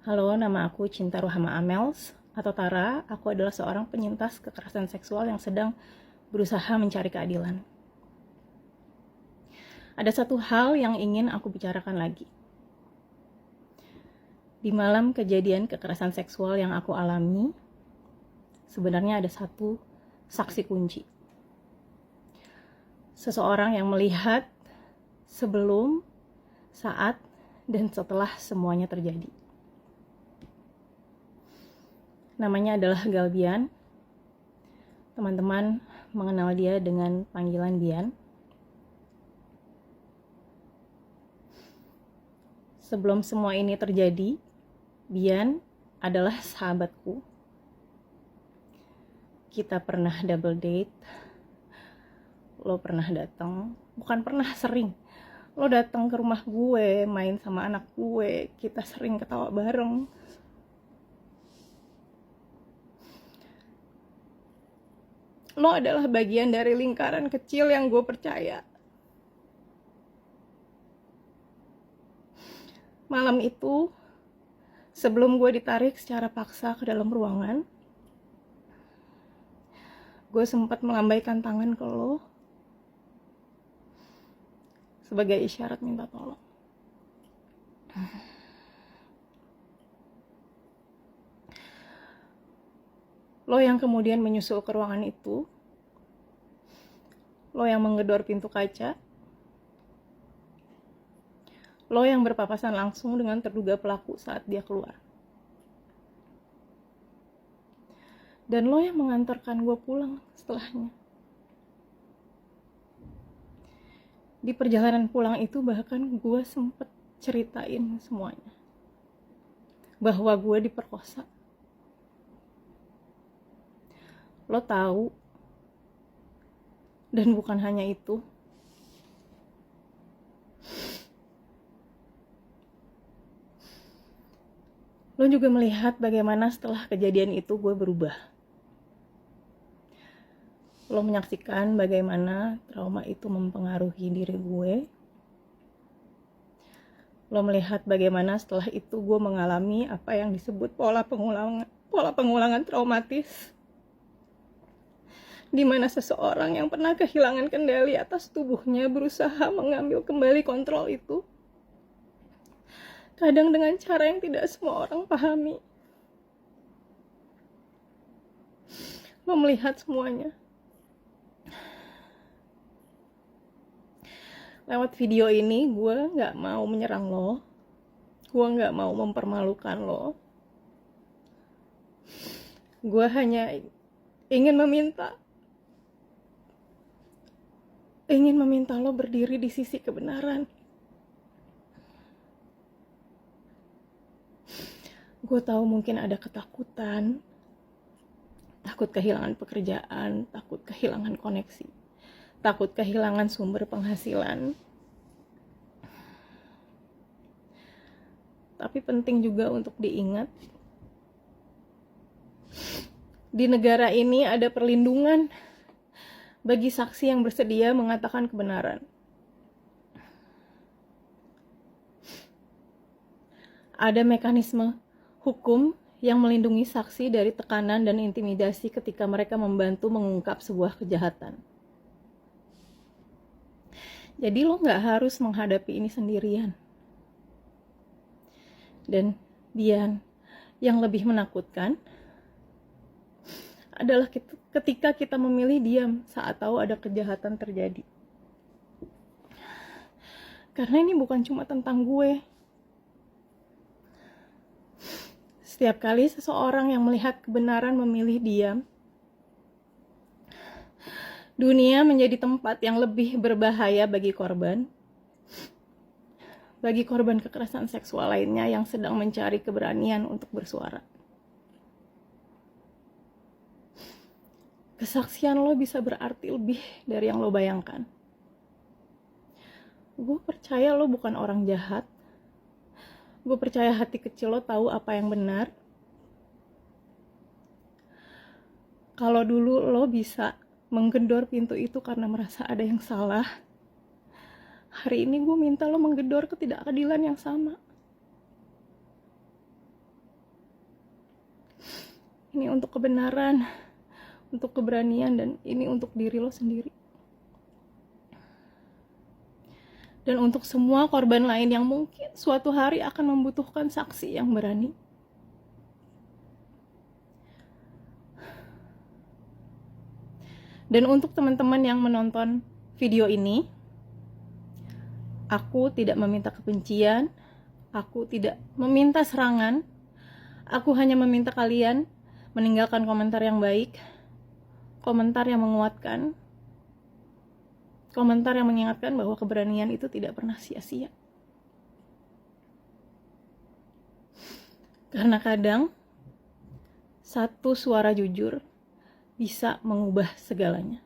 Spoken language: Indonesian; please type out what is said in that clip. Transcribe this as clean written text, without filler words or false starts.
Halo, nama aku Cinta Ruhama Amels atau Tara. Aku adalah seorang penyintas kekerasan seksual yang sedang berusaha mencari keadilan. Ada satu hal yang ingin aku bicarakan lagi. Di malam kejadian kekerasan seksual yang aku alami, sebenarnya ada satu saksi kunci. Seseorang yang melihat sebelum, saat, dan setelah semuanya terjadi. Namanya adalah Galbian. Teman-teman mengenal dia dengan panggilan Bian. Sebelum semua ini terjadi, Bian adalah sahabatku. Kita pernah double date. Lo pernah datang, bukan pernah, sering. Lo datang ke rumah gue, main sama anak gue, kita sering ketawa bareng. Lo adalah bagian dari lingkaran kecil yang gue percaya. Malam itu, sebelum gue ditarik secara paksa ke dalam ruangan, gue sempat melambaikan tangan ke lo sebagai isyarat minta tolong. Lo yang kemudian menyusul ke ruangan itu, lo yang menggedor pintu kaca, lo yang berpapasan langsung dengan terduga pelaku saat dia keluar. Dan lo yang mengantarkan gue pulang setelahnya. Di perjalanan pulang itu bahkan gue sempet ceritain semuanya. Bahwa gue diperkosa. Lo tahu. Dan bukan hanya itu. Lo juga melihat bagaimana setelah kejadian itu gue berubah. Lo menyaksikan bagaimana trauma itu mempengaruhi diri gue. Lo melihat bagaimana setelah itu gue mengalami apa yang disebut pola pengulangan traumatis. Di mana seseorang yang pernah kehilangan kendali atas tubuhnya berusaha mengambil kembali kontrol itu. Kadang dengan cara yang tidak semua orang pahami. Lo melihat semuanya. Lewat video ini gue gak mau menyerang lo. Gue gak mau mempermalukan lo. Gue hanya ingin meminta lo berdiri di sisi kebenaran. Gue tahu mungkin ada ketakutan, takut kehilangan pekerjaan, takut kehilangan koneksi, takut kehilangan sumber penghasilan. Tapi penting juga untuk diingat, di negara ini ada perlindungan bagi saksi yang bersedia mengatakan kebenaran. Ada mekanisme hukum yang melindungi saksi dari tekanan dan intimidasi ketika mereka membantu mengungkap sebuah kejahatan. Jadi lo gak harus menghadapi ini sendirian. Dan Bian, yang lebih menakutkan adalah ketika kita memilih diam saat tahu ada kejahatan terjadi. Karena ini bukan cuma tentang gue. Setiap kali seseorang yang melihat kebenaran memilih diam, dunia menjadi tempat yang lebih berbahaya bagi korban kekerasan seksual lainnya yang sedang mencari keberanian untuk bersuara. Kesaksian lo bisa berarti lebih dari yang lo bayangkan. Gue percaya lo bukan orang jahat. Gue percaya hati kecil lo tahu apa yang benar. Kalau dulu lo bisa menggedor pintu itu karena merasa ada yang salah, hari ini gue minta lo menggedor ketidakadilan yang sama. Ini untuk kebenaran, untuk keberanian, dan ini untuk diri lo sendiri. Dan untuk semua korban lain yang mungkin suatu hari akan membutuhkan saksi yang berani. Dan untuk teman-teman yang menonton video ini, aku tidak meminta kebencian, aku tidak meminta serangan, aku hanya meminta kalian meninggalkan komentar yang baik, komentar yang menguatkan, komentar yang mengingatkan bahwa keberanian itu tidak pernah sia-sia. Karena kadang satu suara jujur bisa mengubah segalanya.